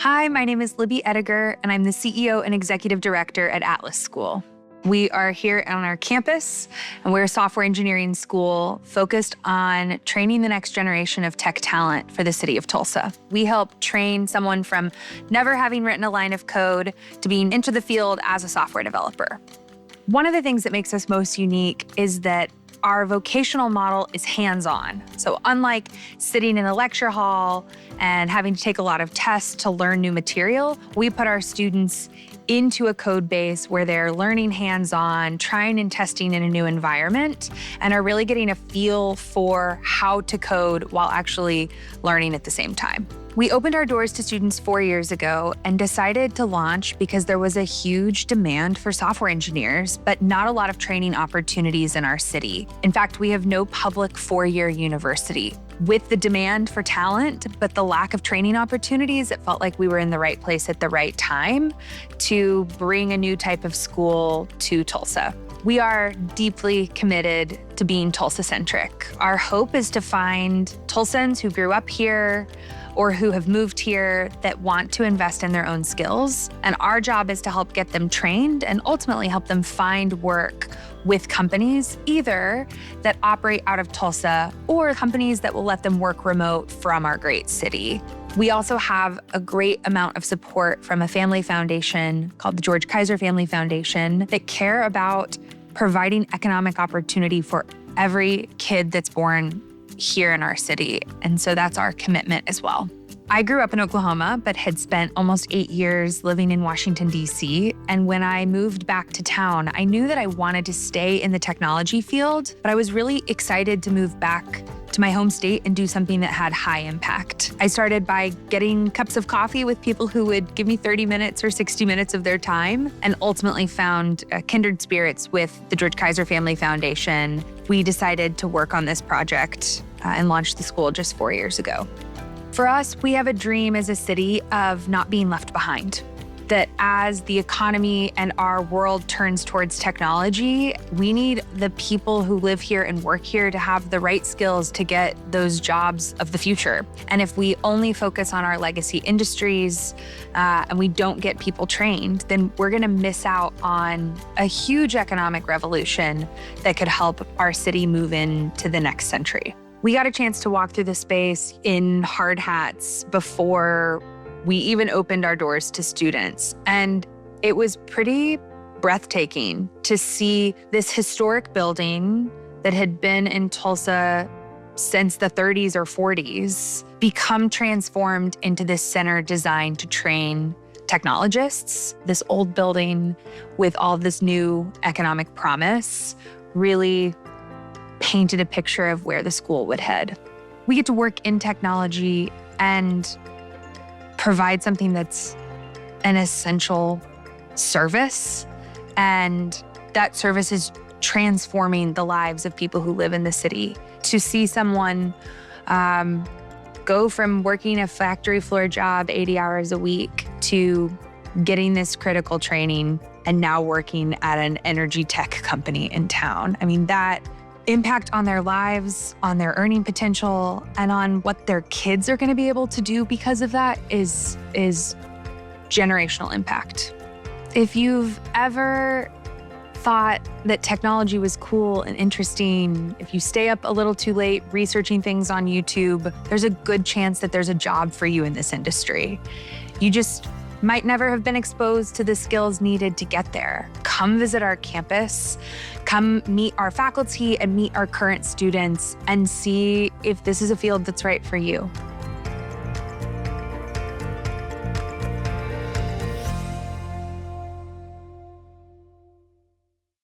Hi, my name is Libby, and I'm the CEO and Executive Director at Atlas School. We are here on our campus, and we're a software engineering school focused on training the next generation of tech talent for the city of Tulsa. We help train someone from never having written a line of code to being into the field as a software developer. One of the things that makes us most unique is that our vocational model is hands-on. So unlike sitting in a lecture hall and having to take a lot of tests to learn new material, we put our students into a code base where they're learning hands-on, trying and testing in a new environment, and are really getting a feel for how to code while actually learning at the same time. We opened our doors to students 4 years ago and decided to launch because there was a huge demand for software engineers, but not a lot of training opportunities in our city. In fact, we have no public four-year university. With the demand for talent, but the lack of training opportunities, it felt like we were in the right place at the right time to bring a new type of school to Tulsa. We are deeply committed to being Tulsa-centric. Our hope is to find Tulsans who grew up here or who have moved here that want to invest in their own skills. And our job is to help get them trained and ultimately help them find work with companies either that operate out of Tulsa or companies that will let them work remote from our great city. We also have a great amount of support from a family foundation called the George Kaiser Foundation that care about providing economic opportunity for every kid that's born here in our city. And so that's our commitment as well. I grew up in Oklahoma, but had spent almost 8 years living in Washington, D.C. And when I moved back to town, I knew that I wanted to stay in the technology field, but I was really excited to move back to my home state and do something that had high impact. I started by getting cups of coffee with people who would give me 30 minutes or 60 minutes of their time, and ultimately found kindred spirits with the George Kaiser Family Foundation. We decided to work on this project and launched the school just 4 years ago. For us, we have a dream as a city of not being left behind. That as the economy and our world turns towards technology, we need the people who live here and work here to have the right skills to get those jobs of the future. And if we only focus on our legacy industries and we don't get people trained, then we're gonna miss out on a huge economic revolution that could help our city move into the next century. We got a chance to walk through the space in hard hats before we even opened our doors to students. And it was pretty breathtaking to see this historic building that had been in Tulsa since the 30s or 40s become transformed into this center designed to train technologists. This old building with all this new economic promise really painted a picture of where the school would head. We get to work in technology and provide something that's an essential service, and that service is transforming the lives of people who live in the city. To see someone go from working a factory floor job 80 hours a week to getting this critical training and now working at an energy tech company in town. I mean, that impact on their lives, on their earning potential, and on what their kids are going to be able to do because of that is generational impact. If you've ever thought that technology was cool and interesting, if you stay up a little too late researching things on YouTube, there's a good chance that there's a job for you in this industry. You just might never have been exposed to the skills needed to get there. Come visit our campus, come meet our faculty and meet our current students and see if this is a field that's right for you.